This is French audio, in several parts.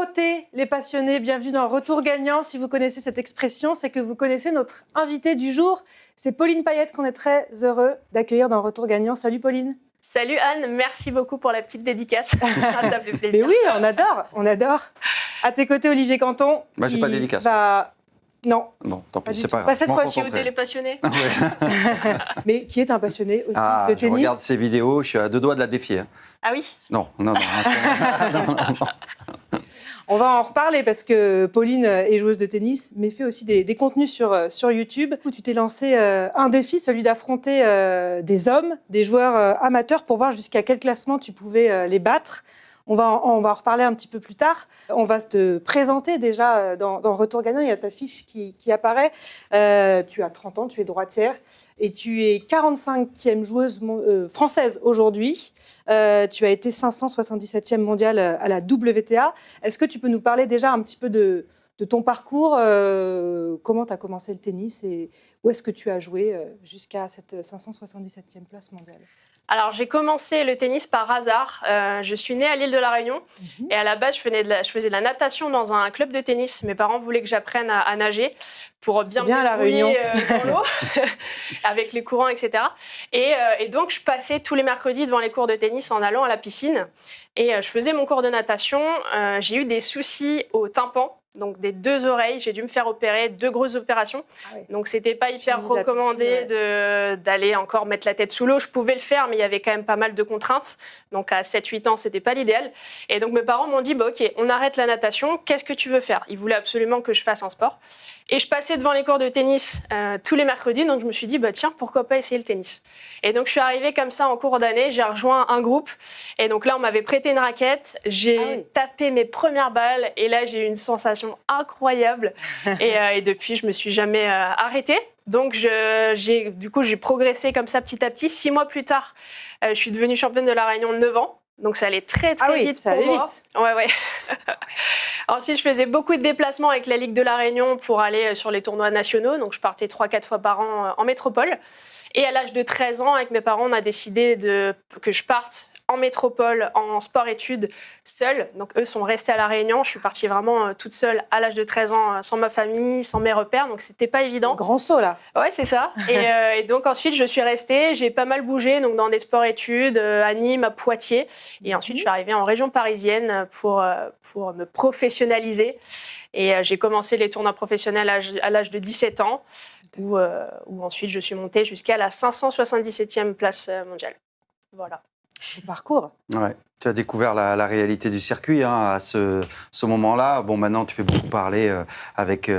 Frotter les passionnés, bienvenue dans Retour gagnant. Si vous connaissez cette expression, c'est que vous connaissez notre invitée du jour. C'est Pauline Payette qu'on est très heureux d'accueillir dans Retour gagnant. Salut Pauline. Salut Anne, merci beaucoup pour la petite dédicace. Ça fait plaisir. Mais oui, on adore. À tes côtés, Olivier Canton. Moi, j'ai pas de dédicace. Non. Bon, tant pis, c'est tout. pas grave. Pas cette fois-ci. Qui les passionnés. Mais qui est un passionné aussi de tennis. Je regarde ses vidéos, je suis à deux doigts de la défier. Ah oui? Non. On va en reparler parce que Pauline est joueuse de tennis, mais fait aussi des contenus sur YouTube. Où tu t'es lancé un défi, celui d'affronter des hommes, des joueurs amateurs, pour voir jusqu'à quel classement tu pouvais les battre. On va en reparler un petit peu plus tard. On va te présenter déjà dans Retour gagnant. Il y a ta fiche qui apparaît. Tu as 30 ans, tu es droitière et tu es 45e joueuse française aujourd'hui. Tu as été 577e mondiale à la WTA. Est-ce que tu peux nous parler déjà un petit peu de ton parcours, comment tu as commencé le tennis et où est-ce que tu as joué jusqu'à cette 577e place mondiale? Alors, j'ai commencé le tennis par hasard. Je suis née à l'île de la Réunion et à la base, je faisais de la natation dans un club de tennis. Mes parents voulaient que j'apprenne à nager pour bien me débrouiller dans l'eau avec les courants, etc. Et donc, je passais tous les mercredis devant les cours de tennis en allant à la piscine. Et je faisais mon cours de natation. J'ai eu des soucis au tympan. Donc, des deux oreilles, j'ai dû me faire opérer, 2 grosses opérations. Ah oui. Donc, c'était pas hyper recommandé d'aller encore mettre la tête sous l'eau. Je pouvais le faire, mais il y avait quand même pas mal de contraintes. Donc, à 7-8 ans, c'était pas l'idéal. Et donc, mes parents m'ont dit, OK, on arrête la natation. Qu'est-ce que tu veux faire? Ils voulaient absolument que je fasse un sport. Et je passais devant les cours de tennis tous les mercredis. Donc, je me suis dit, tiens, pourquoi pas essayer le tennis? Et donc, je suis arrivée comme ça en cours d'année. J'ai rejoint un groupe. Et donc là, on m'avait prêté une raquette. J'ai tapé mes premières balles. Et là, j'ai eu une sensation incroyable. Et depuis, je me suis jamais arrêtée. Donc, j'ai progressé comme ça petit à petit. 6 mois plus tard, je suis devenue championne de la Réunion de 9 ans. Donc, ça allait très vite pour moi. Ouais. Ensuite, je faisais beaucoup de déplacements avec la Ligue de la Réunion pour aller sur les tournois nationaux. Donc, je partais 3-4 fois par an en métropole. Et à l'âge de 13 ans, avec mes parents, on a décidé que je parte en métropole, en sport-études, seule. Donc, eux sont restés à La Réunion. Je suis partie vraiment toute seule à l'âge de 13 ans, sans ma famille, sans mes repères. Donc, c'était pas évident. Grand saut, là. Ouais, c'est ça. Et donc, ensuite, je suis restée. J'ai pas mal bougé donc dans des sport-études, à Nîmes, à Poitiers. Et ensuite, je suis arrivée en région parisienne pour me professionnaliser. Et j'ai commencé les tournois professionnels à l'âge de 17 ans, où ensuite, je suis montée jusqu'à la 577e place mondiale. Voilà. Le parcours. Ouais. Tu as découvert la réalité du circuit à ce moment-là. Bon, maintenant, tu fais beaucoup parler avec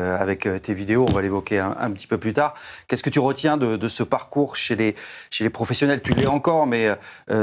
tes vidéos. On va l'évoquer un petit peu plus tard. Qu'est-ce que tu retiens de ce parcours chez les professionnels? Tu l'es encore, mais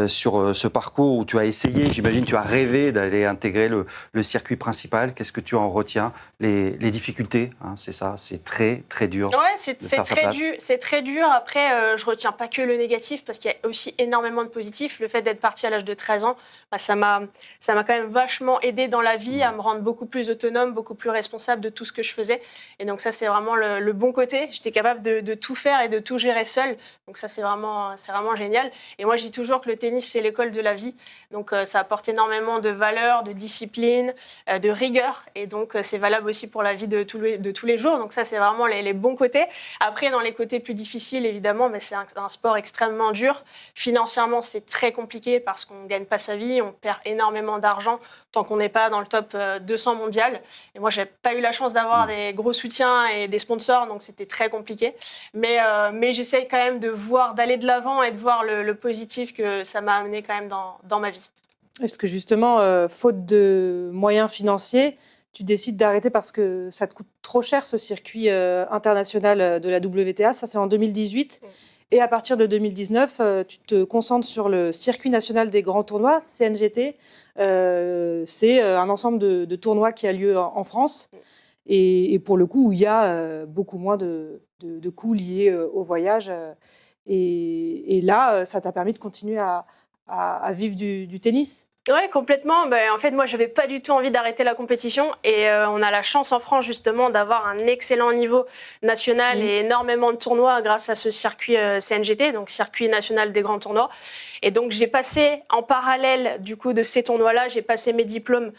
sur ce parcours où tu as essayé, j'imagine, tu as rêvé d'aller intégrer le circuit principal. Qu'est-ce que tu en retiens? Les difficultés, c'est ça, c'est très, très dur. Ouais, c'est très dur. Après, je retiens pas que le négatif, parce qu'il y a aussi énormément de positifs. Le fait d'être partie à l'âge de 13 ans, ça m'a quand même vachement aidée dans la vie à me rendre beaucoup plus autonome, beaucoup plus responsable de tout ce que je faisais. Et donc ça, c'est vraiment le bon côté. J'étais capable de tout faire et de tout gérer seule. Donc ça, c'est vraiment génial. Et moi, je dis toujours que le tennis, c'est l'école de la vie. Donc ça apporte énormément de valeur, de discipline, de rigueur. Et donc c'est valable aussi pour la vie de tous les jours. Donc ça, c'est vraiment les bons côtés. Après, dans les côtés plus difficiles, évidemment, c'est un sport extrêmement dur. Financièrement, c'est très compliqué parce qu'on ne gagne pas sa vie. On perd énormément d'argent tant qu'on n'est pas dans le top 200 mondial. Et moi, je n'ai pas eu la chance d'avoir des gros soutiens et des sponsors, donc c'était très compliqué. Mais j'essaie quand même d'aller de l'avant et de voir le positif que ça m'a amené quand même dans ma vie. Parce que justement, faute de moyens financiers, tu décides d'arrêter parce que ça te coûte trop cher, ce circuit international de la WTA. Ça, c'est en 2018. Et à partir de 2019, tu te concentres sur le circuit national des grands tournois, CNGT. C'est un ensemble de tournois qui a lieu en France. Et pour le coup, où il y a beaucoup moins de coûts liés au voyage. Et là, ça t'a permis de continuer à vivre du tennis. Ouais, complètement. En fait, moi, je n'avais pas du tout envie d'arrêter la compétition et on a la chance en France justement d'avoir un excellent niveau national et énormément de tournois grâce à ce circuit CNGT, donc circuit national des grands tournois. Et donc, j'ai passé en parallèle du coup de ces tournois-là, j'ai passé mes diplômes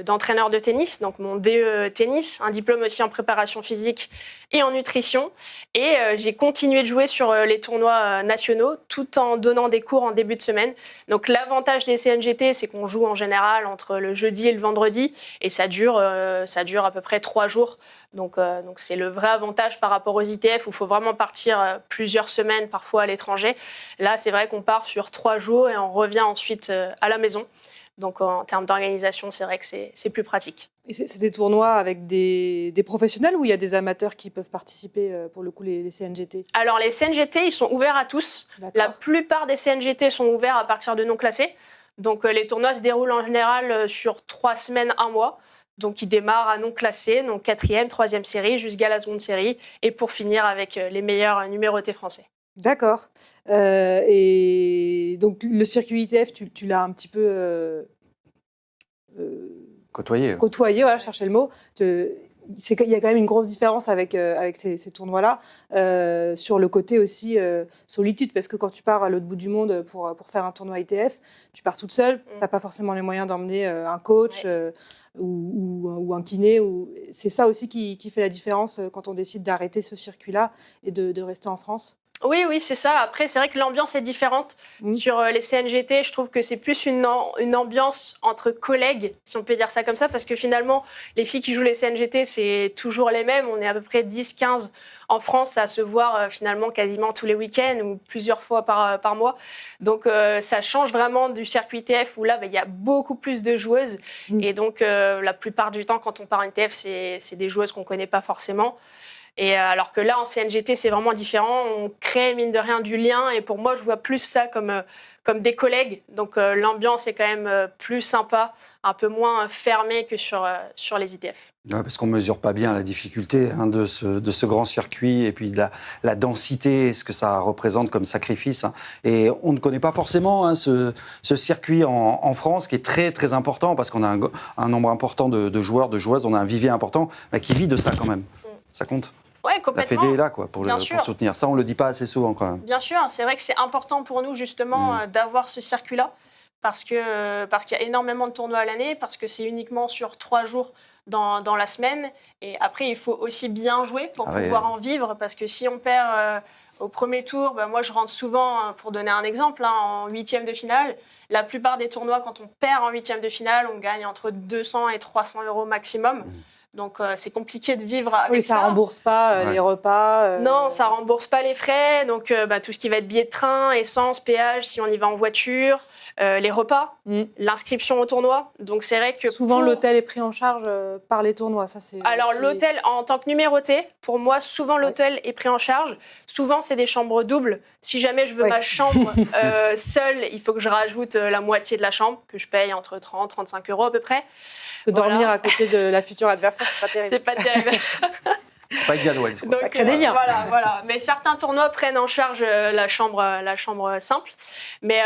d'entraîneur de tennis, donc mon DE tennis, un diplôme aussi en préparation physique et en nutrition. Et j'ai continué de jouer sur les tournois nationaux tout en donnant des cours en début de semaine. Donc, l'avantage des CNGT, c'est qu'on joue en général entre le jeudi et le vendredi et ça dure à peu près 3 jours. Donc c'est le vrai avantage par rapport aux ITF où il faut vraiment partir plusieurs semaines parfois à l'étranger. Là, c'est vrai qu'on part sur 3 jours et on revient ensuite à la maison. Donc en termes d'organisation, c'est vrai que c'est plus pratique. Et c'est des tournois avec des professionnels ou il y a des amateurs qui peuvent participer, pour le coup, les CNGT? Alors les CNGT, ils sont ouverts à tous. La plupart des CNGT sont ouverts à partir de non classés. Donc les tournois se déroulent en général sur 3 semaines, 1 mois. Donc, ils démarrent à non classé, donc 4e, 3e série, jusqu'à la seconde série, et pour finir avec les meilleurs numérotés français. D'accord. Et donc, le circuit ITF, tu l'as un petit peu Côtoyé. Côtoyé, voilà, chercher le mot. Il y a quand même une grosse différence avec ces tournois-là, sur le côté aussi solitude, parce que quand tu pars à l'autre bout du monde pour faire un tournoi ITF, tu pars toute seule, tu n'as pas forcément les moyens d'emmener un coach ou un kiné. C'est ça aussi qui fait la différence quand on décide d'arrêter ce circuit-là et de rester en France? Oui, c'est ça. Après, c'est vrai que l'ambiance est différente. Sur les CNGT, je trouve que c'est plus une ambiance entre collègues, si on peut dire ça comme ça, parce que finalement, les filles qui jouent les CNGT, c'est toujours les mêmes. On est à peu près 10-15 en France à se voir finalement quasiment tous les week-ends ou plusieurs fois par mois. Donc, ça change vraiment du circuit ITF où là, il y a beaucoup plus de joueuses. Et donc, la plupart du temps, quand on part en ITF, c'est des joueuses qu'on ne connaît pas forcément. Et alors que là, en CNGT, c'est vraiment différent. On crée, mine de rien, du lien. Et pour moi, je vois plus ça comme des collègues. Donc, l'ambiance est quand même plus sympa, un peu moins fermée que sur les ITF. Ouais, parce qu'on ne mesure pas bien la difficulté de ce grand circuit et puis de la densité, ce que ça représente comme sacrifice. Et on ne connaît pas forcément ce circuit en France qui est très, très important parce qu'on a un nombre important de joueurs, de joueuses. On a un vivier important qui vit de ça quand même. Ça compte. Ouais, complètement. La Fédé est là pour soutenir. Ça, on ne le dit pas assez souvent quand même. Bien sûr, c'est vrai que c'est important pour nous justement d'avoir ce circuit-là parce qu'il y a énormément de tournois à l'année, parce que c'est uniquement sur 3 jours dans la semaine. Et après, il faut aussi bien jouer pour pouvoir en vivre parce que si on perd au premier tour, moi je rentre souvent, pour donner un exemple, en 8e de finale. La plupart des tournois, quand on perd en 8e de finale, on gagne entre 200 et 300 € maximum. Donc, c'est compliqué de vivre avec ça. Oui, ça ne rembourse pas les repas. Non, ça ne rembourse pas les frais. Donc, tout ce qui va être billets de train, essence, péage, si on y va en voiture, les repas, l'inscription au tournoi. Donc, c'est vrai que souvent, l'hôtel est pris en charge par les tournois. Ça, alors, l'hôtel, en tant que numéroté, pour moi, souvent, l'hôtel est pris en charge. Souvent, c'est des chambres doubles. Si jamais je veux ma chambre seule, il faut que je rajoute la moitié de la chambre, que je paye entre 30 et 35 € à peu près. Parce que dormir à côté de la future adversaire, c'est pas terrible. C'est pas terrible. C'est pas égal, ouais. Ça crée des liens. Voilà. Mais certains tournois prennent en charge la chambre simple. Mais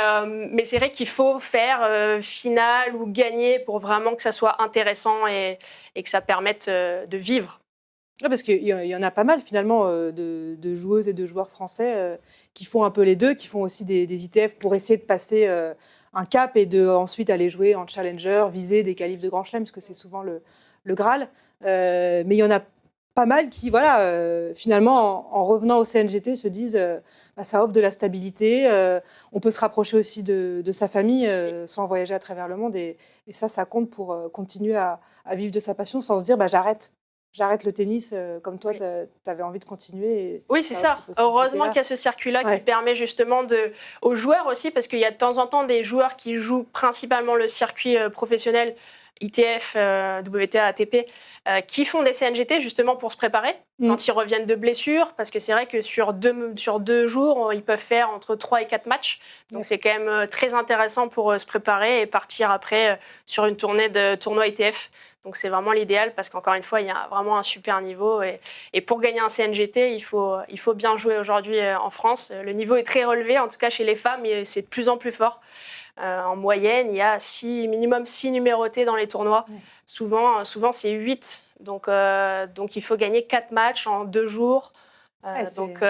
c'est vrai qu'il faut faire finale ou gagner pour vraiment que ça soit intéressant et que ça permette de vivre. Ouais, parce qu'il y en a pas mal finalement de joueuses et de joueurs français qui font un peu les deux, qui font aussi des ITF pour essayer de passer un cap et ensuite aller jouer en challenger, viser des qualifs de Grand Chelem, parce que c'est souvent le Graal. Mais il y en a pas mal qui, finalement, en revenant au CNGT, se disent ça offre de la stabilité, on peut se rapprocher aussi de sa famille sans voyager à travers le monde. Et ça compte pour continuer à vivre de sa passion sans se dire j'arrête le tennis, comme toi, tu avais envie de continuer. Oui, c'est ça. Heureusement qu'il y a ce circuit-là qui permet justement aux joueurs aussi, parce qu'il y a de temps en temps des joueurs qui jouent principalement le circuit professionnel, ITF, WTA, ATP, qui font des CNGT justement pour se préparer quand ils reviennent de blessures, parce que c'est vrai que sur 2 jours, ils peuvent faire entre 3 et 4 matchs. Donc c'est quand même très intéressant pour se préparer et partir après sur une tournée de tournoi ITF. Donc c'est vraiment l'idéal parce qu'encore une fois, il y a vraiment un super niveau. Et pour gagner un CNGT, il faut bien jouer aujourd'hui en France. Le niveau est très relevé, en tout cas chez les femmes, et c'est de plus en plus fort. En moyenne, il y a minimum 6 numérotés dans les tournois. Souvent c'est 8. Donc il faut gagner 4 matchs en 2 jours.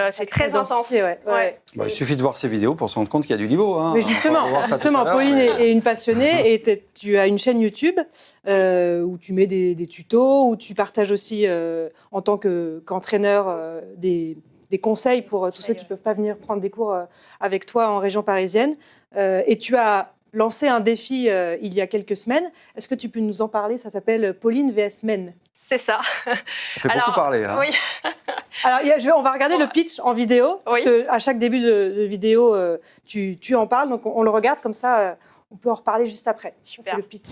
C'est très intense. Ouais. Bah, il suffit de voir ces vidéos pour se rendre compte qu'il y a du niveau. Hein. Mais justement, Pauline est une passionnée et tu as une chaîne YouTube où tu mets des tutos, où tu partages aussi en tant qu'entraîneur des conseils pour tous ceux qui ne peuvent pas venir prendre des cours avec toi en région parisienne. Et tu as lancé un défi il y a quelques semaines. Est-ce que tu peux nous en parler? Ça s'appelle Pauline vs Men. C'est ça. Ça fait beaucoup parler. Hein. Oui. Alors, on va regarder le pitch en vidéo, parce qu'à chaque début de vidéo, tu en parles. Donc, on le regarde comme ça, on peut en reparler juste après. Super. C'est le pitch.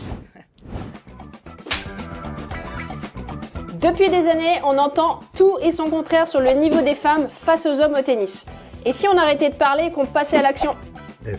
Depuis des années, on entend tout et son contraire sur le niveau des femmes face aux hommes au tennis. Et si on arrêtait de parler et qu'on passait à l'action?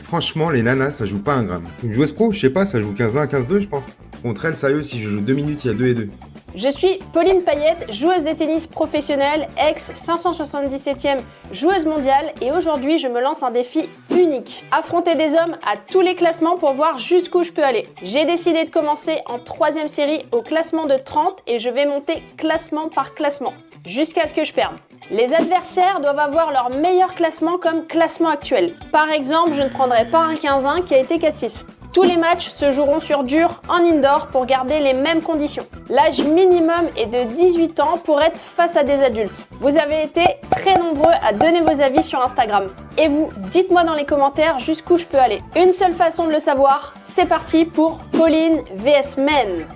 Franchement, les nanas, ça joue pas un gramme. Une joueuse pro, je sais pas, ça joue 15-1, 15-2, je pense. Contre elle, sérieux, si je joue 2 minutes, il y a 2-2. Je suis Pauline Payette, joueuse de tennis professionnelle, ex-577e joueuse mondiale, et aujourd'hui je me lance un défi unique. Affronter des hommes à tous les classements pour voir jusqu'où je peux aller. J'ai décidé de commencer en 3e série au classement de 30 et je vais monter classement par classement, jusqu'à ce que je perde. Les adversaires doivent avoir leur meilleur classement comme classement actuel. Par exemple, je ne prendrai pas un 15-1 qui a été 4-6. Tous les matchs se joueront sur dur en indoor pour garder les mêmes conditions. L'âge minimum est de 18 ans pour être face à des adultes. Vous avez été très nombreux à donner vos avis sur Instagram. Et vous, dites-moi dans les commentaires jusqu'où je peux aller. Une seule façon de le savoir, c'est parti pour Pauline vs Men.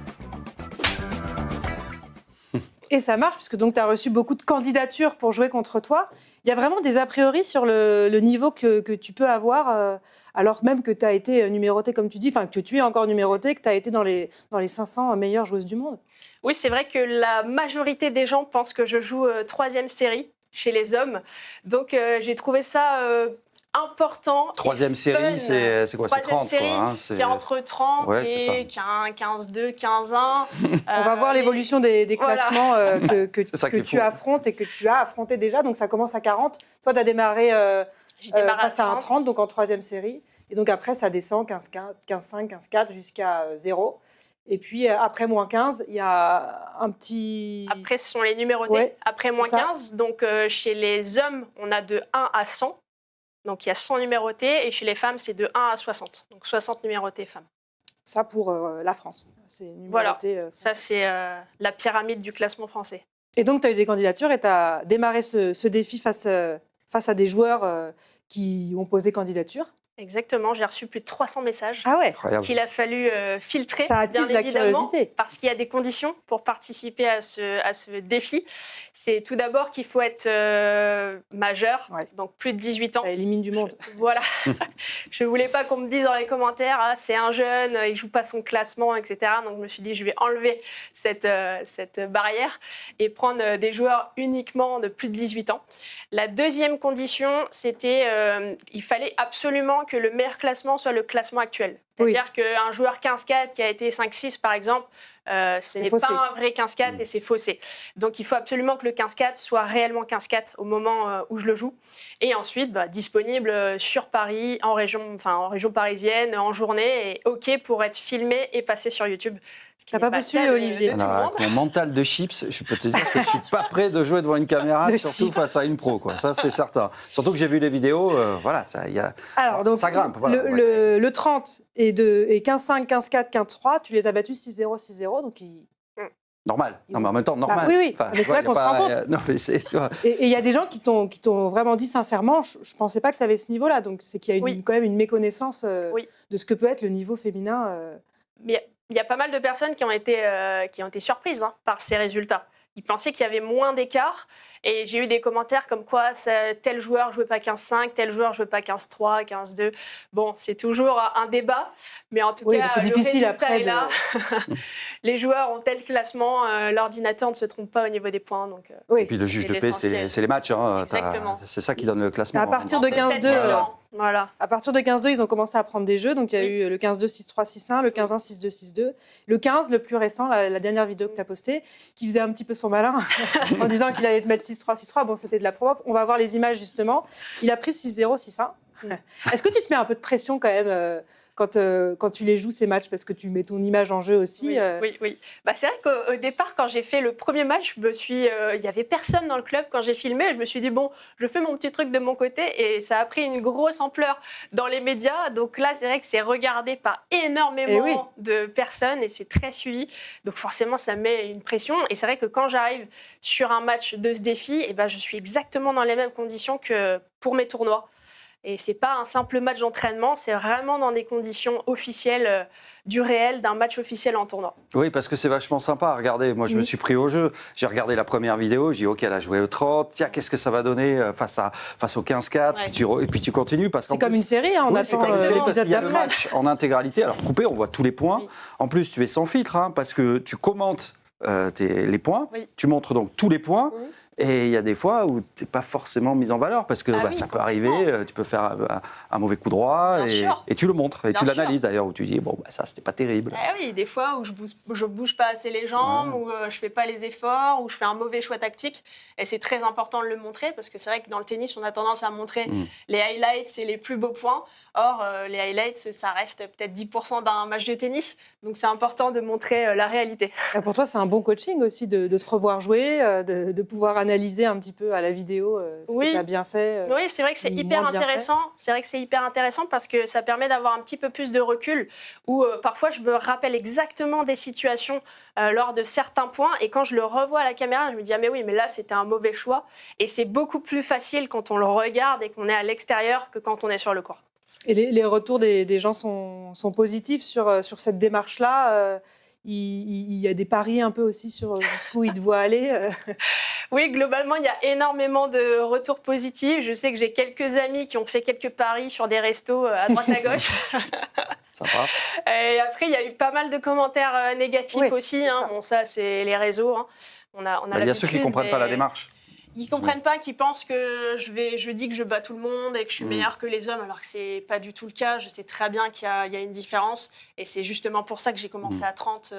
Et ça marche, puisque tu as reçu beaucoup de candidatures pour jouer contre toi. Il y a vraiment des a priori sur le niveau que tu peux avoir, alors même que tu as été numérotée, comme tu dis, enfin que tu es encore numérotée, que tu as été dans les 500 meilleures joueuses du monde. Oui, c'est vrai que la majorité des gens pensent que je joue 3e série chez les hommes. Donc j'ai trouvé ça important. 3e série, c'est quoi? C'est 30, série, quoi, hein, c'est entre 30 et 15-2, 15-1. On va voir l'évolution des classements que tu fou. affrontes et que tu as affronté déjà. Donc ça commence à 40. Toi, tu as démarré face à un 30, donc en 3e série. Et donc après, ça descend 15-4, 15-5, 15-4 jusqu'à 0. Et puis après moins 15, il y a un petit... Après, ce sont les numérotés. Ouais, après moins 15, donc chez les hommes, on a de 1 à 100. Donc il y a 100 numérotés. Et chez les femmes, c'est de 1 à 60. Donc 60 numérotés femmes. Ça pour la France. C'est numéroté, voilà, ça c'est la pyramide du classement français. Et donc tu as eu des candidatures et tu as démarré ce défi face à des joueurs qui ont posé candidature. Exactement, j'ai reçu plus de 300 messages qu'il a fallu filtrer, ça attise bien évidemment, la curiosité. Parce qu'il y a des conditions pour participer à ce défi. C'est tout d'abord qu'il faut être majeur, donc plus de 18 ans. Ça élimine du monde. Voilà. Je ne voulais pas qu'on me dise dans les commentaires « c'est un jeune, il ne joue pas son classement, etc. » Donc je me suis dit je vais enlever cette barrière et prendre des joueurs uniquement de plus de 18 ans. La deuxième condition, c'était il fallait absolument que le meilleur classement soit le classement actuel. C'est-à-dire qu'un joueur 15-4 qui a été 5-6, par exemple, ce n'est pas un vrai 15-4 et c'est faussé. Donc, il faut absolument que le 15-4 soit réellement 15-4 au moment où je le joue. Et ensuite, disponible sur Paris, en région parisienne, en journée, et OK pour être filmé et passer sur YouTube. Tu n'as pas postulé, Olivier. Avec mon mental de chips, je peux te dire que je ne suis pas prêt de jouer devant une caméra, surtout face à une pro. Quoi. Ça, c'est certain. Surtout que j'ai vu les vidéos, voilà, ça grimpe. Voilà, le 30 et 15-5, 15-4, 15-3, tu les as battus 6-0, 6-0. Donc normal. Non, mais en même temps, normal. Oui. Enfin, mais c'est vrai qu'on se rend compte. Non, mais et il y a des gens qui t'ont vraiment dit sincèrement, je ne pensais pas que tu avais ce niveau-là. Donc c'est qu'il y a quand même une méconnaissance de ce que peut être le niveau féminin. Mais il y a pas mal de personnes qui ont été surprises par ces résultats. Ils pensaient qu'il y avait moins d'écart. Et j'ai eu des commentaires comme quoi tel joueur ne jouait pas 15-5, tel joueur ne jouait pas 15-3, 15-2. Bon, c'est toujours un débat. Mais en tout cas, c'est difficile résultat après est là. Les joueurs ont tel classement, l'ordinateur ne se trompe pas au niveau des points. Donc, et puis le juge de paix, c'est les matchs. Hein, exactement. C'est ça qui donne le classement. À partir de 15-2, voilà. À partir de 15-2, ils ont commencé à prendre des jeux. Donc, il y a eu le 15-2, 6-3, 6-1, le 15-1, 6-2, 6-2. Le 15, le plus récent, la dernière vidéo que tu as postée, qui faisait un petit peu son malin en disant qu'il allait te mettre 6-3, 6-3. Bon, c'était de la provoque. On va voir les images, justement. Il a pris 6-0, 6-1. Est-ce que tu te mets un peu de pression, quand même, quand tu les joues, ces matchs, parce que tu mets ton image en jeu aussi. Oui. C'est vrai qu'au départ, quand j'ai fait le premier match, il n'y avait personne dans le club quand j'ai filmé. Je me suis dit, bon, je fais mon petit truc de mon côté et ça a pris une grosse ampleur dans les médias. Donc là, c'est vrai que c'est regardé par énormément de personnes et c'est très suivi. Donc forcément, ça met une pression. Et c'est vrai que quand j'arrive sur un match de ce défi, je suis exactement dans les mêmes conditions que pour mes tournois. Et c'est pas un simple match d'entraînement, c'est vraiment dans des conditions officielles du réel d'un match officiel en tournoi. Oui, parce que c'est vachement sympa à regarder. Moi, je me suis pris au jeu. J'ai regardé la première vidéo, j'ai dit, OK, elle a joué au 30. Tiens, qu'est-ce que ça va donner face au 15-4 et puis tu continues. C'est comme une série, on attend l'épisode d'après. Il y a le match en intégralité. Alors, coupé, on voit tous les points. En plus, tu es sans filtre, parce que tu commentes les points. Tu montres donc tous les points. Et il y a des fois où tu n'es pas forcément mis en valeur parce que ça peut arriver, tu peux faire un mauvais coup droit et tu le montres. Et tu l'analyses d'ailleurs, où tu dis, ça, c'était pas terrible. Oui, des fois où je bouge pas assez les jambes, où je fais pas les efforts, où je fais un mauvais choix tactique. Et c'est très important de le montrer parce que c'est vrai que dans le tennis, on a tendance à montrer les highlights et les plus beaux points. Or, les highlights, ça reste peut-être 10% d'un match de tennis. Donc, c'est important de montrer la réalité. Et pour toi, c'est un bon coaching aussi de te revoir jouer, de pouvoir analyser un petit peu à la vidéo ce que tu as bien fait. Oui, c'est vrai que c'est hyper intéressant. C'est vrai que c'est hyper intéressant parce que ça permet d'avoir un petit peu plus de recul où parfois, je me rappelle exactement des situations lors de certains points. Et quand je le revois à la caméra, je me dis, mais là, c'était un mauvais choix. Et c'est beaucoup plus facile quand on le regarde et qu'on est à l'extérieur que quand on est sur le court. Et les retours des gens sont positifs sur cette démarche-là. Il y a des paris un peu aussi sur jusqu'où ils te voient aller. Oui, globalement, il y a énormément de retours positifs. Je sais que j'ai quelques amis qui ont fait quelques paris sur des restos à droite à gauche. Sympa. Et après, il y a eu pas mal de commentaires négatifs aussi. Ça, c'est les réseaux. On a il y a ceux qui ne comprennent pas la démarche. Ils ne comprennent pas, qu'ils pensent que je dis que je bats tout le monde et que je suis meilleure que les hommes, alors que ce n'est pas du tout le cas. Je sais très bien qu'il y a une différence. Et c'est justement pour ça que j'ai commencé à 30,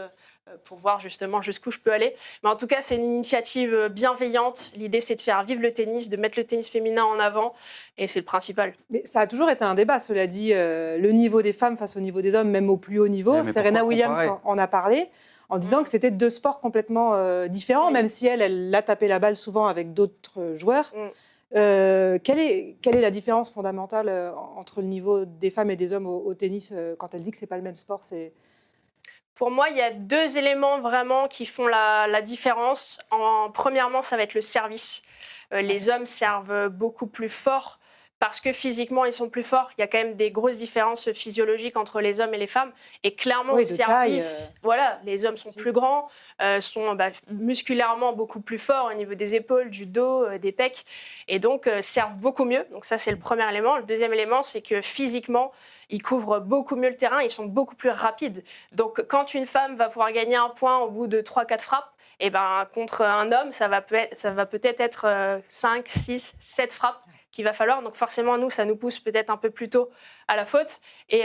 pour voir justement jusqu'où je peux aller. Mais en tout cas, c'est une initiative bienveillante. L'idée, c'est de faire vivre le tennis, de mettre le tennis féminin en avant. Et c'est le principal. Mais ça a toujours été un débat, cela dit. Le niveau des femmes face au niveau des hommes, même au plus haut niveau. Serena Williams en a parlé, en disant que c'était deux sports complètement différents, même si elle a tapé la balle souvent avec d'autres joueurs. Quelle est la différence fondamentale entre le niveau des femmes et des hommes au tennis quand elle dit que ce n'est pas le même sport? Pour moi, il y a deux éléments vraiment qui font la différence. Premièrement, ça va être le service. Les hommes servent beaucoup plus fort. Parce que physiquement, ils sont plus forts. Il y a quand même des grosses différences physiologiques entre les hommes et les femmes. Et clairement, au service, les hommes sont plus grands, sont musculairement beaucoup plus forts au niveau des épaules, du dos, des pecs. Et donc, servent beaucoup mieux. Donc ça, c'est le premier élément. Le deuxième élément, c'est que physiquement, ils couvrent beaucoup mieux le terrain. Ils sont beaucoup plus rapides. Donc, quand une femme va pouvoir gagner un point au bout de 3-4 frappes, contre un homme, ça va peut-être être 5, 6, 7 frappes qu'il va falloir. Donc forcément, nous, ça nous pousse peut-être un peu plus tôt à la faute. Et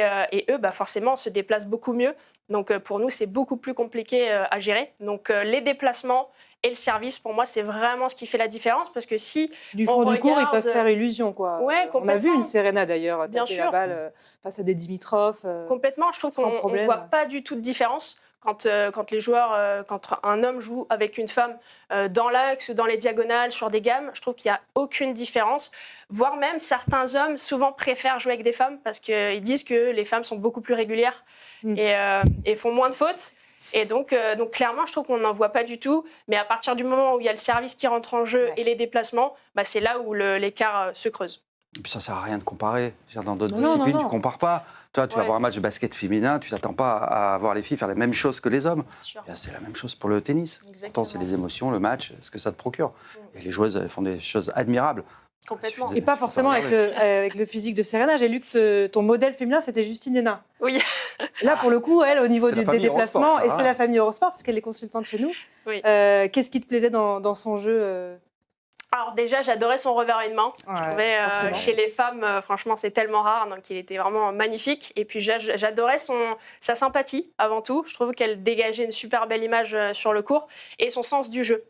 eux, forcément, se déplacent beaucoup mieux. Donc pour nous, c'est beaucoup plus compliqué à gérer. Donc les déplacements et le service, pour moi, c'est vraiment ce qui fait la différence. Parce que si du fond du court, ils peuvent faire illusion, quoi. Ouais, on a vu une Serena, d'ailleurs, taper la balle face à des Dimitrov. Complètement. Je trouve qu'on ne voit pas du tout de différence. Quand un homme joue avec une femme dans l'axe, dans les diagonales, sur des gammes, je trouve qu'il n'y a aucune différence. Voire même, certains hommes souvent préfèrent jouer avec des femmes parce qu'ils disent que les femmes sont beaucoup plus régulières et font moins de fautes. Et donc clairement, je trouve qu'on n'en voit pas du tout. Mais à partir du moment où il y a le service qui rentre en jeu et les déplacements, c'est là où l'écart se creuse. Et puis ça ne sert à rien de comparer. Dans d'autres disciplines, tu ne compares pas. Toi, tu vas voir un match de basket féminin, tu ne t'attends pas à voir les filles faire les mêmes choses que les hommes. C'est la même chose pour le tennis. Pourtant, c'est les émotions, le match, ce que ça te procure. Et les joueuses font des choses admirables. Complètement. Et pas forcément avec le physique de Serena. J'ai lu que ton modèle féminin, c'était Justine Henin. Oui. Là, pour le coup, elle, au niveau des déplacements, et c'est la famille Eurosport, parce qu'elle est consultante chez nous. Oui. Qu'est-ce qui te plaisait dans son jeu Alors déjà, j'adorais son revers à une main. Je trouvais chez les femmes, franchement, c'est tellement rare, donc il était vraiment magnifique. Et puis j'adorais sa sympathie avant tout. Je trouve qu'elle dégageait une super belle image sur le court et son sens du jeu,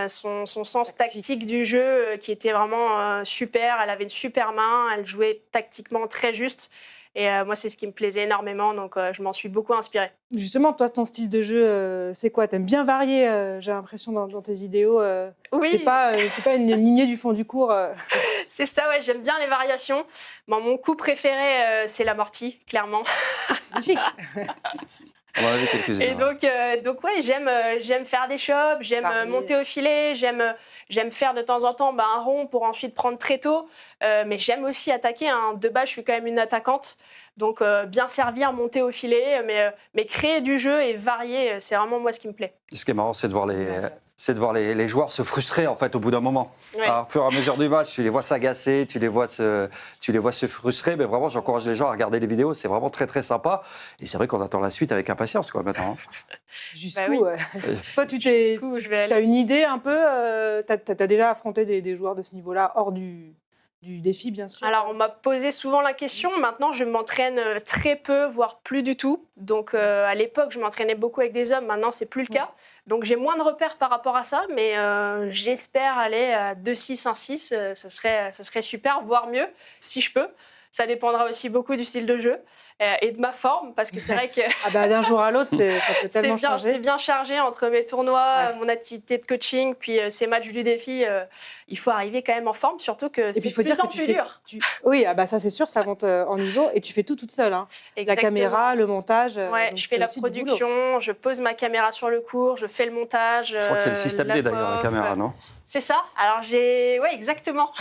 son sens tactique du jeu qui était vraiment super. Elle avait une super main, elle jouait tactiquement très juste. Et moi, c'est ce qui me plaisait énormément, donc je m'en suis beaucoup inspirée. Justement, toi, ton style de jeu, c'est quoi? T'aimes bien varier, j'ai l'impression, dans tes vidéos. Oui. C'est pas une lignée du fond du cours. C'est ça, ouais, j'aime bien les variations. Bon, mon coup préféré, c'est l'amorti, clairement. Magnifique. On en a vu quelques-unes. Et donc ouais, j'aime faire des chops, j'aime monter au filet, j'aime faire de temps en temps un rond pour ensuite prendre très tôt. Mais j'aime aussi attaquer. De base, je suis quand même une attaquante. Donc bien servir, monter au filet, mais créer du jeu et varier, c'est vraiment moi ce qui me plaît. Ce qui est marrant, c'est de voir les joueurs se frustrer en fait au bout d'un moment. Ouais. Au fur et à mesure du match, tu les vois s'agacer, tu les vois se frustrer. Mais vraiment, j'encourage les gens à regarder les vidéos. C'est vraiment très très sympa. Et c'est vrai qu'on attend la suite avec impatience quoi maintenant. Jusqu'où oui. Toi, tu as une idée un peu t'as déjà affronté des joueurs de ce niveau-là hors du défi, bien sûr. Alors, on m'a posé souvent la question. Maintenant, je m'entraîne très peu, voire plus du tout. Donc, à l'époque, je m'entraînais beaucoup avec des hommes. Maintenant, c'est plus le cas. Donc, j'ai moins de repères par rapport à ça. Mais j'espère aller à 2-6, 1-6. Ça serait super, voire mieux, si je peux. Ça dépendra aussi beaucoup du style de jeu et de ma forme, parce que c'est vrai que d'un jour à l'autre, ça peut tellement changer. C'est bien chargé entre mes tournois, mon activité de coaching, puis ces matchs du défi. Il faut arriver quand même en forme, surtout que c'est de plus en plus dur. Oui, ça c'est sûr, ça monte en niveau et tu fais tout toute seule. Hein. La caméra, le montage. Ouais, je fais la production, je pose ma caméra sur le cours, je fais le montage. Je crois que c'est le système D d'ailleurs, la caméra, non? C'est ça. Alors exactement.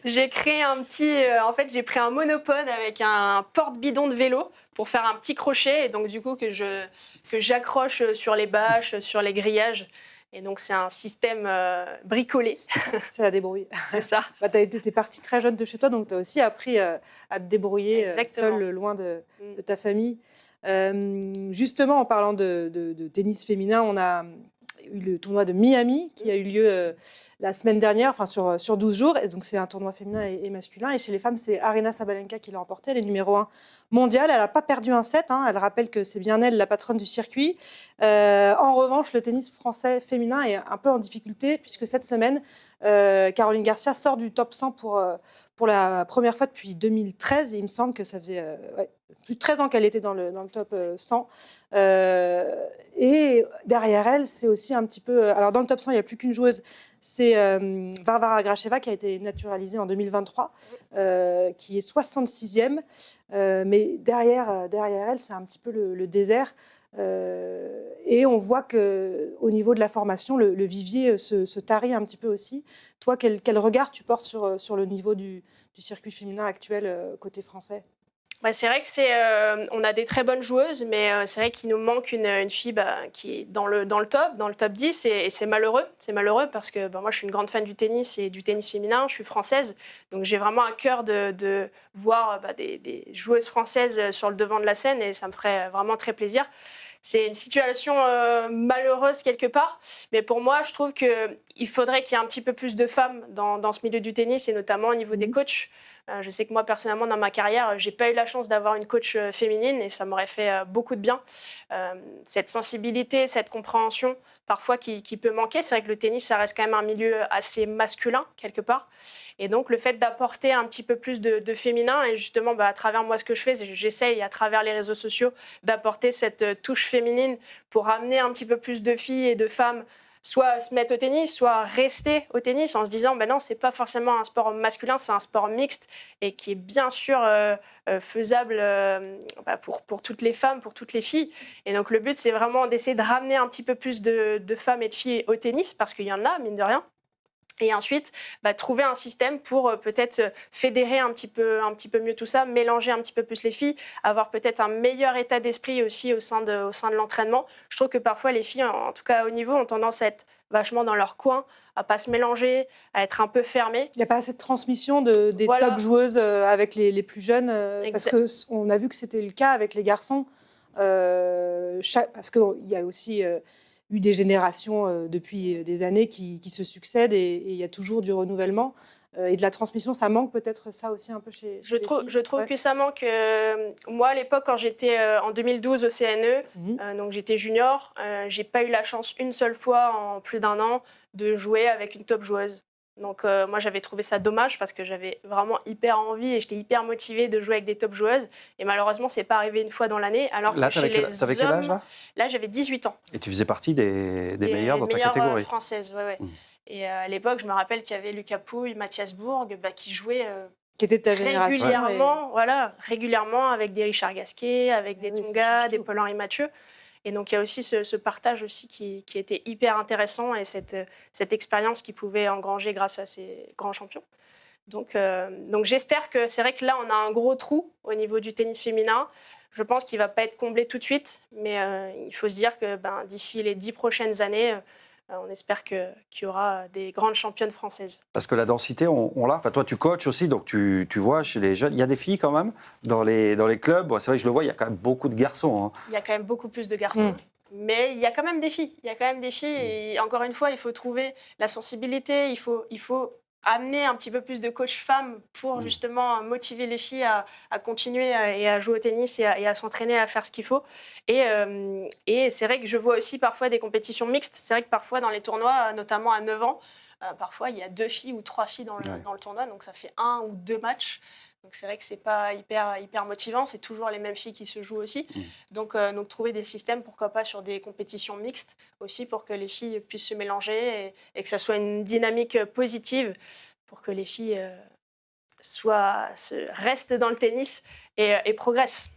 J'ai créé en fait, j'ai pris un monopode avec un porte-bidon de vélo pour faire un petit crochet et donc du coup que j'accroche sur les bâches, sur les grillages. Et donc c'est un système bricolé. C'est la débrouille. C'est ça. Tu es partie très jeune de chez toi, donc tu as aussi appris à te débrouiller seule, loin de ta famille. Justement, en parlant de tennis féminin, on a eu le tournoi de Miami qui a eu lieu la semaine dernière, sur 12 jours. Et donc, c'est un tournoi féminin et masculin. Et chez les femmes, c'est Aryna Sabalenka qui l'a emporté. Elle est numéro 1 mondiale. Elle n'a pas perdu un set. Elle rappelle que c'est bien elle, la patronne du circuit. En revanche, le tennis français féminin est un peu en difficulté puisque cette semaine, Caroline Garcia sort du top 100 pour la première fois depuis 2013. Et il me semble que ça faisait plus de 13 ans qu'elle était dans le top 100. Et derrière elle, c'est aussi un petit peu... Alors, dans le top 100, il n'y a plus qu'une joueuse. C'est Varvara Gracheva qui a été naturalisée en 2023, qui est 66e. Mais derrière elle, c'est un petit peu le désert. Et on voit qu'au niveau de la formation, le vivier se tarit un petit peu aussi. Toi, quel regard tu portes sur le niveau du circuit féminin actuel côté français? C'est vrai que on a des très bonnes joueuses, mais c'est vrai qu'il nous manque une fille qui est dans le top 10, et c'est malheureux. C'est malheureux parce que moi, je suis une grande fan du tennis et du tennis féminin. Je suis française, donc j'ai vraiment à cœur de voir des joueuses françaises sur le devant de la scène, et ça me ferait vraiment très plaisir. C'est une situation malheureuse quelque part, mais pour moi, je trouve qu'il faudrait qu'il y ait un petit peu plus de femmes dans ce milieu du tennis, et notamment au niveau des coachs. Je sais que moi, personnellement, dans ma carrière, j'ai pas eu la chance d'avoir une coach féminine, et ça m'aurait fait beaucoup de bien. Cette sensibilité, cette compréhension, parfois qui peut manquer. C'est vrai que le tennis, ça reste quand même un milieu assez masculin, quelque part. Et donc, le fait d'apporter un petit peu plus de féminin, et justement, à travers moi, ce que je fais, j'essaye, à travers les réseaux sociaux, d'apporter cette touche féminine pour amener un petit peu plus de filles et de femmes soit se mettre au tennis, soit rester au tennis, en se disant non, c'est pas forcément un sport masculin, c'est un sport mixte, et qui est bien sûr faisable pour toutes les femmes, pour toutes les filles. Et donc le but, c'est vraiment d'essayer de ramener un petit peu plus de femmes et de filles au tennis, parce qu'il y en a, mine de rien. Et ensuite, trouver un système pour peut-être fédérer un petit peu mieux tout ça, mélanger un petit peu plus les filles, avoir peut-être un meilleur état d'esprit aussi au sein de l'entraînement. Je trouve que parfois les filles, en tout cas à haut niveau, ont tendance à être vachement dans leur coin, à pas se mélanger, à être un peu fermées. Il n'y a pas assez de transmission des top joueuses avec les plus jeunes, parce qu'on a vu que c'était le cas avec les garçons, parce qu'il y a aussi... eu des générations depuis des années qui se succèdent, et il y a toujours du renouvellement et de la transmission. Ça manque peut-être ça aussi un peu chez je trouve que ça manque. Moi, à l'époque, quand j'étais en 2012 au CNE, donc j'étais junior, j'ai pas eu la chance une seule fois en plus d'un an de jouer avec une top joueuse. Donc moi, j'avais trouvé ça dommage parce que j'avais vraiment hyper envie et j'étais hyper motivée de jouer avec des top joueuses. Et malheureusement, c'est pas arrivé une fois dans l'année. Alors Là, que chez les t'avais quel âge, hommes, là, j'avais 18 ans. Et tu faisais partie des meilleurs dans ta catégorie. Françaises, ouais. Et à l'époque, je me rappelle qu'il y avait Lucas Pouille, Mathias Bourg, qui jouaient qui était de ta génération. Régulièrement avec des Richard Gasquet, avec des Tonga, des Paul-Henri Mathieu. Et donc, il y a aussi ce partage aussi qui était hyper intéressant et cette expérience qu'ils pouvaient engranger grâce à ces grands champions. Donc j'espère que c'est vrai que là, on a un gros trou au niveau du tennis féminin. Je pense qu'il ne va pas être comblé tout de suite, mais il faut se dire que d'ici les 10 prochaines années, on espère qu'il y aura des grandes championnes françaises. Parce que la densité, on l'a. Enfin, toi, tu coaches aussi, donc tu vois chez les jeunes. Il y a des filles quand même dans les clubs. Bon, c'est vrai que je le vois, il y a quand même beaucoup de garçons. Hein. Il y a quand même beaucoup plus de garçons. Mais il y a quand même des filles. Et encore une fois, il faut trouver la sensibilité. Il faut amener un petit peu plus de coachs femmes pour justement motiver les filles à continuer et à jouer au tennis et à s'entraîner, à faire ce qu'il faut. Et c'est vrai que je vois aussi parfois des compétitions mixtes. C'est vrai que parfois dans les tournois, notamment à 9 ans, parfois il y a 2 filles ou 3 filles dans le tournoi, donc ça fait 1 ou 2 matchs. Donc c'est vrai que c'est pas hyper motivant, c'est toujours les mêmes filles qui se jouent aussi. Donc trouver des systèmes, pourquoi pas sur des compétitions mixtes aussi, pour que les filles puissent se mélanger et que ça soit une dynamique positive pour que les filles restent dans le tennis et progressent.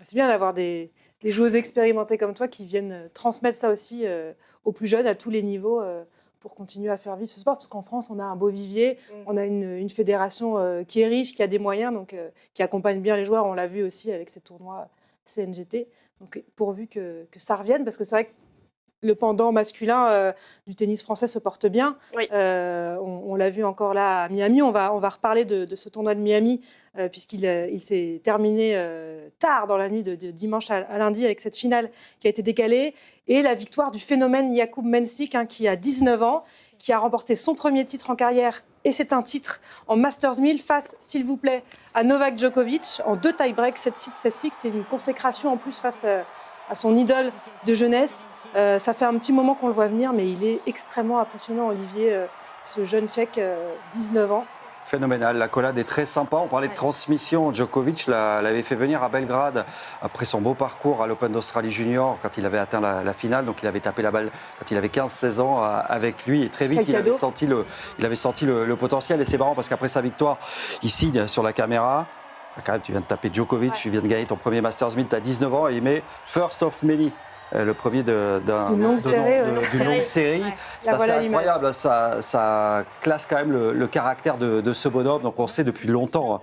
C'est bien d'avoir des joueuses expérimentées comme toi qui viennent transmettre ça aussi aux plus jeunes à tous les niveaux. Pour continuer à faire vivre ce sport, parce qu'en France, on a un beau vivier, on a une fédération qui est riche, qui a des moyens, donc qui accompagne bien les joueurs. On l'a vu aussi avec ces tournois CNGT. Donc, pourvu que ça revienne, parce que c'est vrai que le pendant masculin du tennis français se porte bien. Oui. On l'a vu encore là à Miami. On va reparler de ce tournoi de Miami, puisqu'il s'est terminé tard dans la nuit de dimanche à lundi avec cette finale qui a été décalée. Et la victoire du phénomène Jakub Mensik, qui a 19 ans, qui a remporté son premier titre en carrière. Et c'est un titre en Masters 1000 face, s'il vous plaît, à Novak Djokovic en 2 tie-breaks. 7-6, c'est une consécration en plus face à son idole de jeunesse. Ça fait un petit moment qu'on le voit venir, mais il est extrêmement impressionnant, Olivier, ce jeune Tchèque, 19 ans. Phénoménal, l'accolade est très sympa. On parlait de transmission. Djokovic l'avait fait venir à Belgrade après son beau parcours à l'Open d'Australie Junior quand il avait atteint la finale. Donc il avait tapé la balle quand il avait 15-16 ans avec lui. Et très vite, il avait senti le potentiel. Et c'est marrant parce qu'après sa victoire, ici, sur la caméra, quand même, tu viens de taper Djokovic, tu viens de gagner ton premier Masters 1000, tu as 19 ans et il met First of Many. Le premier d'une longue série. Ouais. C'est assez incroyable. Ça classe quand même le caractère de ce bonhomme. Donc on sait depuis longtemps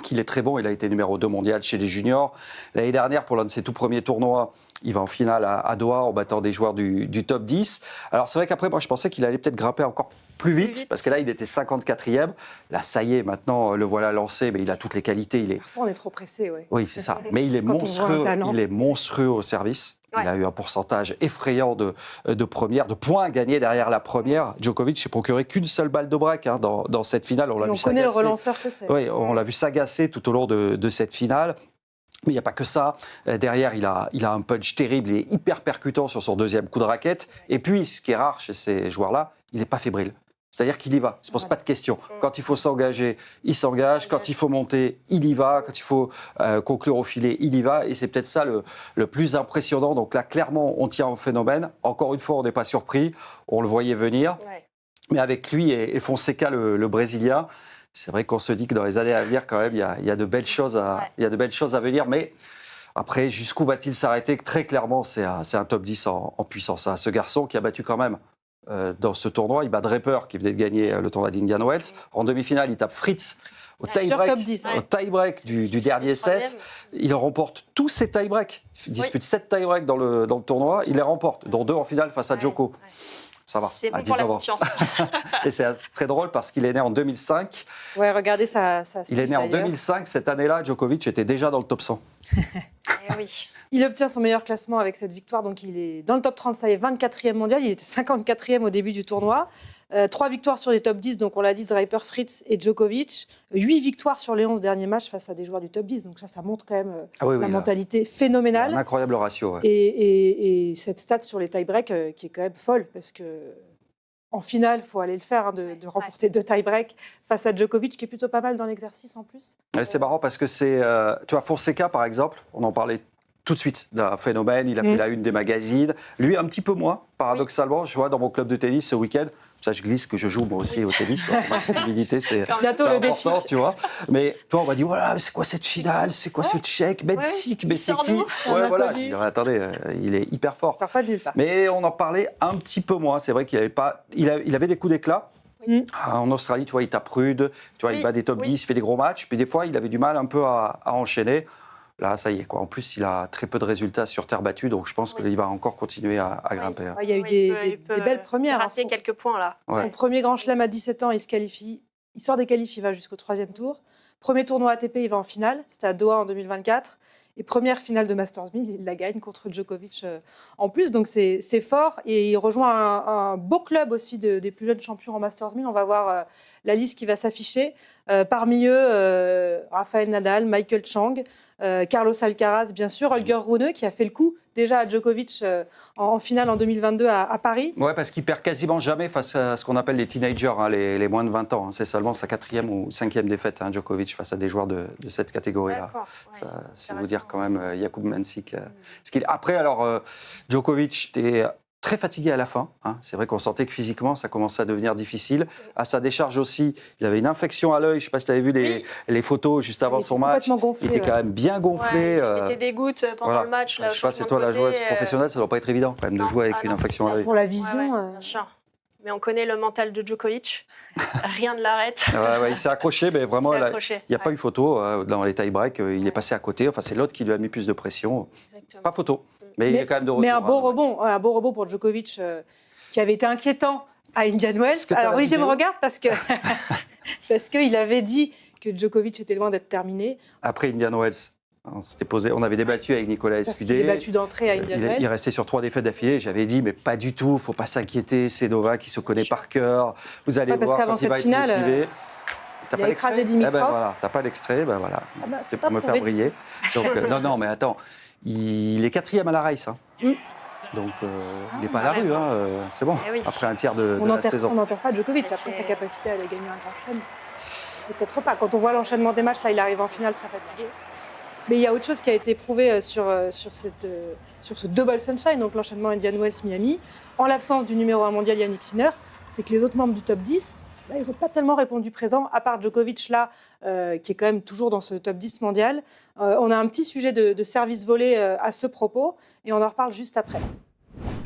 qu'il est très bon. Il a été numéro 2 mondial chez les juniors. L'année dernière, pour l'un de ses tout premiers tournois, il va en finale à Doha en battant des joueurs du top 10. Alors c'est vrai qu'après, moi je pensais qu'il allait peut-être grimper encore plus vite, parce que là il était 54e. Là ça y est, maintenant le voilà lancé, mais il a toutes les qualités. Parfois on est trop pressé, oui. Oui, c'est ça. Mais il est monstrueux. Il est monstrueux au service. Ouais. Il a eu un pourcentage effrayant de points gagnés derrière la première. Djokovic s'est procuré qu'une seule balle de break dans cette finale. On connaît le relanceur que c'est. Oui, on l'a vu s'agacer tout au long de cette finale. Mais il n'y a pas que ça. Derrière, il a un punch terrible. Il est hyper percutant sur son deuxième coup de raquette. Et puis, ce qui est rare chez ces joueurs-là, il n'est pas fébrile. C'est-à-dire qu'il y va, il ne se pose pas de questions. Quand il faut s'engager, il s'engage. Quand il faut monter, il y va. Quand il faut conclure au filet, il y va. Et c'est peut-être ça le plus impressionnant. Donc là, clairement, on tient au phénomène. Encore une fois, on n'est pas surpris. On le voyait venir. Ouais. Mais avec lui et Fonseca, le Brésilien, c'est vrai qu'on se dit que dans les années à venir, quand même, il y a de belles choses à venir. Mais après, jusqu'où va-t-il s'arrêter? Très clairement, c'est un top 10 en puissance. Ce garçon qui a battu quand même dans ce tournoi, il bat Draper qui venait de gagner le tournoi d'Indian Wells. En demi-finale, il tape Fritz au tie-break du dernier set. Il remporte tous ses tie-breaks. Il dispute 7 tie-breaks dans le tournoi. Il les remporte, dont 2 en finale face à Djoko. Ça va. C'est bon pour la confiance. Et c'est très drôle parce qu'il est né en 2005. Ouais, regardez ça. Il est né en 2005. Cette année-là, Djokovic était déjà dans le top 100. Oui. Il obtient son meilleur classement avec cette victoire, donc il est dans le top 30, ça y est, 24e mondial, il était 54e au début du tournoi. 3 victoires sur les top 10, donc on l'a dit, Draper, Fritz et Djokovic. 8 victoires sur les 11 derniers matchs face à des joueurs du top 10, donc ça montre quand même la mentalité phénoménale. Un incroyable ratio. Ouais. Et cette stat sur les tie-breaks qui est quand même folle, parce que en finale, il faut aller le faire, de remporter 2 tie-breaks face à Djokovic, qui est plutôt pas mal dans l'exercice en plus. Ouais, c'est marrant parce que c'est... tu vois, Fonseca, par exemple, on en parlait tout de suite d'un phénomène. Il a fait la une des magazines. Lui, un petit peu moins, paradoxalement. Je vois dans mon club de tennis ce week-end, ça je glisse que je joue moi aussi au tennis. Donc ma crédibilité, c'est bientôt le important, défi. Tu vois. Mais toi, on m'a dit, voilà, c'est quoi cette finale? C'est quoi ce tchèque? Metsic, mais c'est qui? Ouais, voilà. Je dis, attendez, il est hyper fort. Ça sort pas de nulle part. Mais on en parlait un petit peu moins. C'est vrai qu'il avait pas... Il avait des coups d'éclat. En Australie, tu vois, il tape rude, tu vois, il bat des top 10, il fait des gros matchs. Puis des fois, il avait du mal un peu à enchaîner. Là, ça y est, quoi. En plus, il a très peu de résultats sur terre battue, donc je pense qu'il va encore continuer à grimper. Il y a eu des belles premières. Il a raté quelques points, là. Son premier grand chelem à 17 ans, il se qualifie. Il sort des qualifs, il va jusqu'au 3e tour. Premier tournoi ATP, il va en finale. C'était à Doha en 2024. Et première finale de Masters 1000, il la gagne contre Djokovic en plus. Donc c'est fort. Et il rejoint un beau club aussi des plus jeunes champions en Masters 1000. On va voir la liste qui va s'afficher. Parmi eux, Rafael Nadal, Michael Chang, Carlos Alcaraz, bien sûr, Holger Rune, qui a fait le coup déjà à Djokovic en finale en 2022 à Paris. Ouais, parce qu'il perd quasiment jamais face à ce qu'on appelle les teenagers, hein, les moins de 20 ans. Hein. C'est seulement sa 4e ou 5e défaite, hein, Djokovic, face à des joueurs de cette catégorie-là. Ouais, c'est vous dire quand même Jakub Mensik. Après, alors, Djokovic, t'es très fatigué à la fin. Hein. C'est vrai qu'on sentait que physiquement, ça commençait à devenir difficile. À sa décharge aussi, il avait une infection à l'œil. Je ne sais pas si tu avais vu les photos juste avant son match. Gonflé, il était quand même bien gonflé. Il se mettait des gouttes pendant le match. Là, je ne sais pas, c'est toi la joueuse professionnelle, ça ne doit pas être évident quand même de jouer avec une infection à l'œil. Pour la vision. Bien sûr. Mais on connaît le mental de Djokovic. Rien ne l'arrête. Il s'est accroché, mais vraiment, il n'y a pas eu photo. Dans les tie-breaks, il est passé à côté. Enfin, c'est l'autre qui lui a mis plus de pression. Exactement. Pas photo. Mais il est quand même de retour. Mais un beau rebond pour Djokovic qui avait été inquiétant à Indian Wells. Alors Olivier me regarde parce qu'il avait dit que Djokovic était loin d'être terminé. Après Indian Wells, on avait débattu avec Nicolas Espudé. Parce qu'il est battu d'entrée à Indian Wells. Il restait sur 3 défaites d'affilée. J'avais dit, mais pas du tout, faut pas s'inquiéter. C'est Novak qui se connaît par cœur. Vous allez voir quand il va être motivé. Il a écrasé Dimitrov. Voilà, t'as pas l'extrait, c'est pour me faire briller. Donc, non, mais attends. Il est 4e à la race. Hein. Donc, il n'est pas à la rue. Hein. C'est bon. Après un tiers de la saison. On n'enterre pas Djokovic. Après sa capacité à aller gagner un grand chelem. Peut-être pas. Quand on voit l'enchaînement des matchs, là, il arrive en finale très fatigué. Mais il y a autre chose qui a été prouvé sur ce double sunshine, donc l'enchaînement Indian Wells-Miami, en l'absence du numéro 1 mondial Yannick Sinner, c'est que les autres membres du top 10, ils n'ont pas tellement répondu présent, à part Djokovic là, qui est quand même toujours dans ce top 10 mondial. On a un petit sujet de service volé à ce propos, et on en reparle juste après.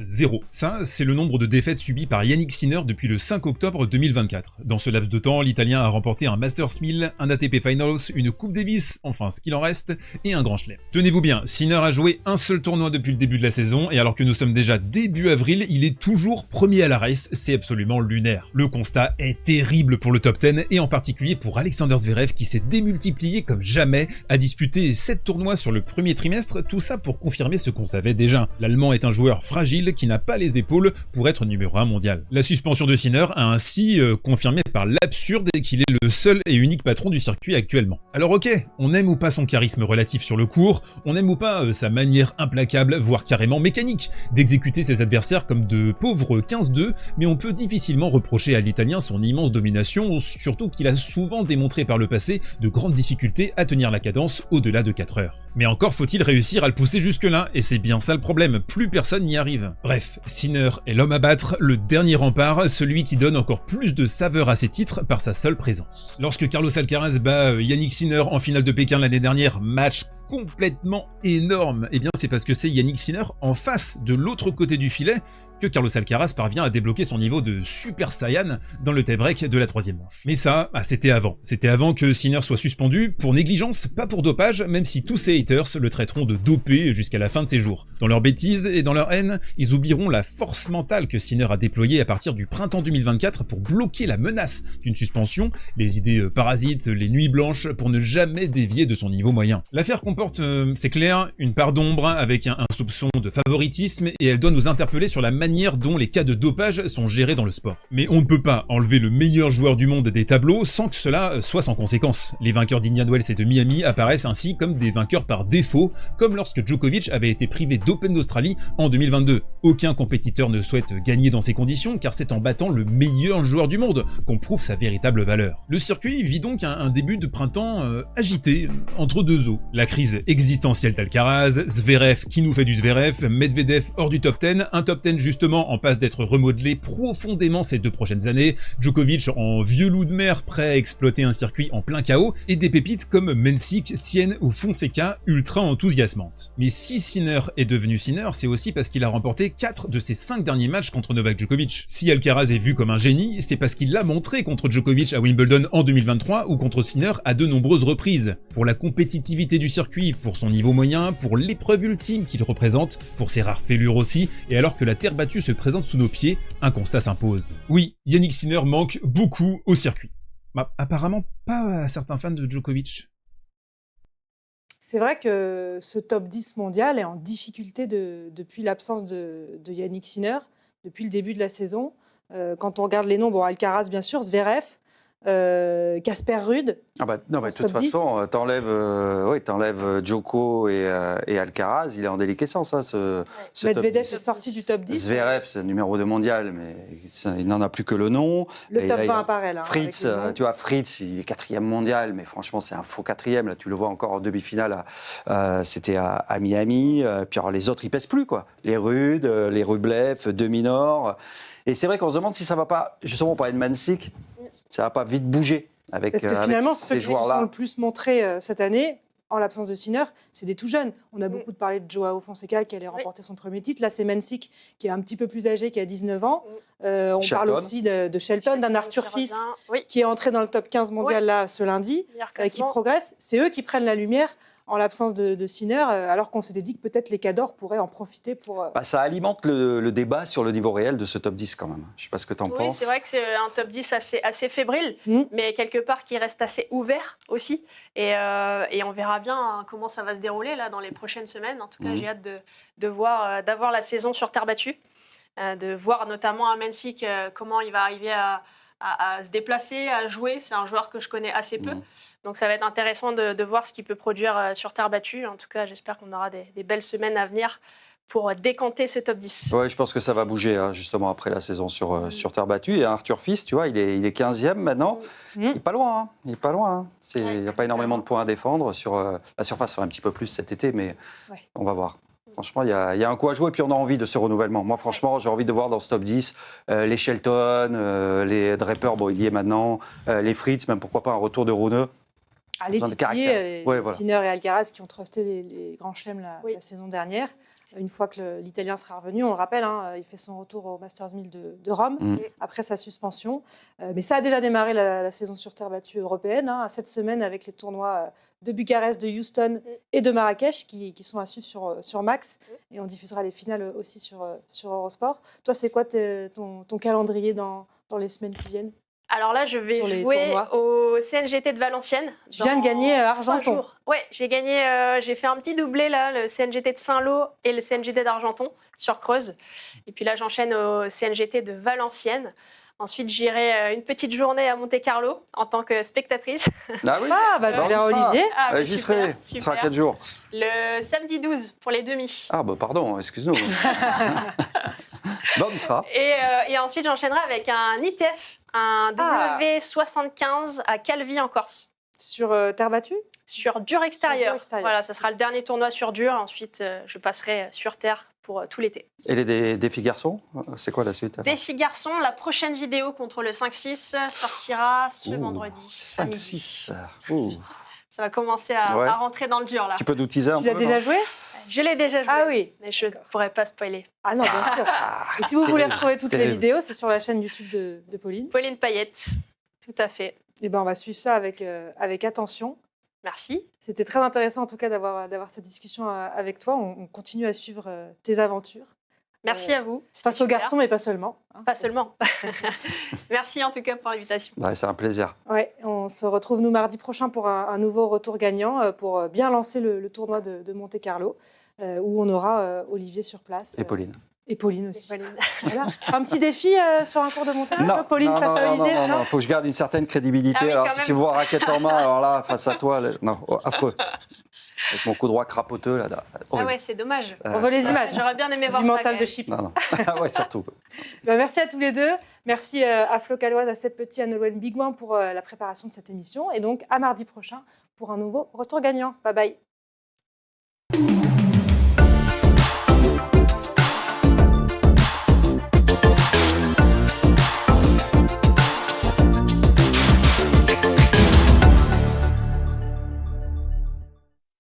0. Ça, c'est le nombre de défaites subies par Yannick Sinner depuis le 5 octobre 2024. Dans ce laps de temps, l'Italien a remporté un Masters 1000, un ATP Finals, une Coupe Davis, enfin ce qu'il en reste, et un Grand Chelem. Tenez-vous bien, Sinner a joué un seul tournoi depuis le début de la saison, et alors que nous sommes déjà début avril, il est toujours premier à la race, c'est absolument lunaire. Le constat est terrible pour le top 10, et en particulier pour Alexander Zverev qui s'est démultiplié comme jamais, a disputé 7 tournois sur le premier trimestre, tout ça pour confirmer ce qu'on savait déjà. L'Allemand est un joueur fragile qui n'a pas les épaules pour être numéro 1 mondial. La suspension de Sinner a ainsi confirmé par l'absurde qu'il est le seul et unique patron du circuit actuellement. Alors ok, on aime ou pas son charisme relatif sur le court, on aime ou pas sa manière implacable, voire carrément mécanique, d'exécuter ses adversaires comme de pauvres 15-2, mais on peut difficilement reprocher à l'Italien son immense domination, surtout qu'il a souvent démontré par le passé de grandes difficultés à tenir la cadence au-delà de 4 heures. Mais encore faut-il réussir à le pousser jusque-là, et c'est bien ça le problème, plus personne n'y arrive. Bref, Sinner est l'homme à battre, le dernier rempart, celui qui donne encore plus de saveur à ses titres par sa seule présence. Lorsque Carlos Alcaraz bat Yannick Sinner en finale de Pékin l'année dernière, match complètement énorme, eh bien c'est parce que c'est Yannick Sinner en face, de l'autre côté du filet, que Carlos Alcaraz parvient à débloquer son niveau de Super Saiyan dans le tie-break de la 3e manche. Mais ça, c'était avant. C'était avant que Sinner soit suspendu pour négligence, pas pour dopage, même si tous ses haters le traiteront de dopé jusqu'à la fin de ses jours. Dans leur bêtise et dans leur haine, ils oublieront la force mentale que Sinner a déployée à partir du printemps 2024 pour bloquer la menace d'une suspension, les idées parasites, les nuits blanches, pour ne jamais dévier de son niveau moyen. L'affaire comporte, c'est clair, une part d'ombre avec un soupçon de favoritisme, et elle doit nous interpeller sur la manière manière dont les cas de dopage sont gérés dans le sport. Mais on ne peut pas enlever le meilleur joueur du monde des tableaux sans que cela soit sans conséquence. Les vainqueurs d'Indian Wells et de Miami apparaissent ainsi comme des vainqueurs par défaut, comme lorsque Djokovic avait été privé d'Open d'Australie en 2022. Aucun compétiteur ne souhaite gagner dans ces conditions, car c'est en battant le meilleur joueur du monde qu'on prouve sa véritable valeur. Le circuit vit donc un début de printemps agité, entre deux eaux. La crise existentielle d'Alcaraz, Zverev qui nous fait du Zverev, Medvedev hors du top 10, un top 10 justement en passe d'être remodelé profondément ces 2 prochaines années, Djokovic en vieux loup de mer prêt à exploiter un circuit en plein chaos, et des pépites comme Mensik, Thiem ou Fonseca ultra enthousiasmantes. Mais si Sinner est devenu Sinner, c'est aussi parce qu'il a remporté 4 de ses 5 derniers matchs contre Novak Djokovic. Si Alcaraz est vu comme un génie, c'est parce qu'il l'a montré contre Djokovic à Wimbledon en 2023 ou contre Sinner à de nombreuses reprises. Pour la compétitivité du circuit, pour son niveau moyen, pour l'épreuve ultime qu'il représente, pour ses rares fêlures aussi, et alors que la terre battue se présente sous nos pieds, un constat s'impose. Oui, Yannick Sinner manque beaucoup au circuit. Bah, apparemment pas à certains fans de Djokovic. C'est vrai que ce top 10 mondial est en difficulté depuis l'absence de Yannick Sinner, depuis le début de la saison. Quand on regarde les noms, bon, Alcaraz bien sûr, Zverev, Casper Ruud. Ah bah, non, mais de toute façon, t'enlèves Djoko et Alcaraz, il est en déliquescence, hein, ce Medvedev top 10. est sorti du top 10. Zverev, c'est le numéro 2 mondial, mais il n'en a plus que le nom. Le et top là, 20 apparaît là. Fritz, tu vois, Fritz, il est 4e mondial, mais franchement, c'est un faux 4e. Là, tu le vois encore en demi-finale, c'était à Miami. Puis alors, les autres, ils pèsent plus, quoi. Les Ruud, les Rublev, Deminor. Et c'est vrai qu'on se demande si ça va pas, justement, on parlait de Mansik, ça va pas vite bouger avec Parce que finalement, avec ceux ces qui se sont joueurs-là. le plus montrés cette année, en l'absence de Sinner, c'est des tout jeunes. On a beaucoup parlé de Joao Fonseca qui allait remporter son premier titre. Là, c'est Mensik qui est un petit peu plus âgé, qui a 19 ans. On parle aussi de Shelton, d'un Arthur Fils qui est entré dans le top 15 mondial là, ce lundi, qui progresse. C'est eux qui prennent la lumière en l'absence de Sinner, alors qu'on s'était dit que peut-être les cadors pourraient en profiter pour... Ça alimente le débat sur le niveau réel de ce top 10 quand même. Je ne sais pas ce que tu en penses. Oui, c'est vrai que c'est un top 10 assez fébrile, mais quelque part qui reste assez ouvert aussi. Et on verra bien comment ça va se dérouler là, dans les prochaines semaines. En tout cas, j'ai hâte d'avoir la saison sur terre battue, de voir notamment à Mensik comment il va arriver à se déplacer, à jouer. C'est un joueur que je connais assez peu. Donc ça va être intéressant de voir ce qu'il peut produire sur terre battue. En tout cas, j'espère qu'on aura des belles semaines à venir pour décanter ce top 10. Oui, je pense que ça va bouger justement après la saison sur terre battue. Et Arthur Fils, tu vois, il est 15e maintenant. Il n'est pas loin. Hein. Il n'est pas loin. Hein. Il n'y a pas énormément de points à défendre. Sur la surface, un petit peu plus cet été, mais on va voir. Franchement, il y a un coup à jouer et puis on a envie de ce renouvellement. Moi, franchement, j'ai envie de voir dans ce top 10 les Shelton, les Draper, bon, il y est maintenant, les Fritz, même pourquoi pas un retour de Rune. Les Titi, Sinner et Alcaraz qui ont trusté les grands chelems la saison dernière. Une fois que l'Italien sera revenu, on le rappelle, il fait son retour au Masters 1000 de Rome après sa suspension. Mais ça a déjà démarré la saison sur terre battue européenne, cette semaine avec les tournois de Bucarest, de Houston et de Marrakech qui sont à suivre sur Max. Et on diffusera les finales aussi sur Eurosport. Toi, c'est quoi ton calendrier dans les semaines qui viennent ? Alors là, je vais jouer au CNGT de Valenciennes. Tu viens de gagner Argenton. Oui, j'ai fait un petit doublé là, le CNGT de Saint-Lô et le CNGT d'Argenton sur Creuse. Et puis là, j'enchaîne au CNGT de Valenciennes. Ensuite, j'irai une petite journée à Monte-Carlo en tant que spectatrice. Ah oui, tu verras Olivier. J'y serai. Ce sera 4 jours. Le samedi 12 pour les demi. Ah bah pardon, excuse-nous. Bon, on y sera. Et ensuite, j'enchaînerai avec un ITF, un W75 à Calvi en Corse. Sur terre battue ? Sur dur extérieur. Voilà, ça sera le dernier tournoi sur dur. Ensuite, je passerai sur terre pour tout l'été. Et les défis garçons, c'est quoi la suite alors ? Défis garçons, la prochaine vidéo contre le 5-6 sortira ce vendredi. 5-6. Ça va commencer à rentrer dans le dur là. Tu peux nous teaser un peu ? Tu l'as déjà joué ? Je l'ai déjà joué. Ah oui. Mais je ne pourrais pas spoiler. Ah non, bien sûr. Et si vous voulez retrouver toutes les vidéos, c'est sur la chaîne YouTube de Pauline. Pauline Payette, tout à fait. Et on va suivre ça avec attention. Merci. C'était très intéressant en tout cas d'avoir cette discussion avec toi. On continue à suivre tes aventures. Merci à vous. Face aux garçons, mais pas seulement. Pas seulement. Merci en tout cas pour l'invitation. C'est un plaisir. Ouais, on se retrouve nous mardi prochain pour un nouveau retour gagnant pour bien lancer le tournoi de Monte-Carlo où on aura Olivier sur place. Et Pauline. Et Pauline aussi. Et Pauline. Voilà. Un petit défi sur un cours de montage, Non, Pauline non, face à Olivier. non, faut que je garde une certaine crédibilité. Ah oui, alors quand si même. tu me vois raquette en main, alors là, face à toi, non, affreux. Avec mon coup droit crapoteux, là. Ah horrible. ouais, c'est dommage. On veut les images. J'aurais bien aimé voir Du ça. mental quand de même. chips. Non. Ouais, surtout. Merci à tous les deux. Merci à Flo Caloise, à Seb Petit, à Nolwenn Bigouin pour la préparation de cette émission. Et donc, à mardi prochain pour un nouveau Retour gagnant. Bye bye.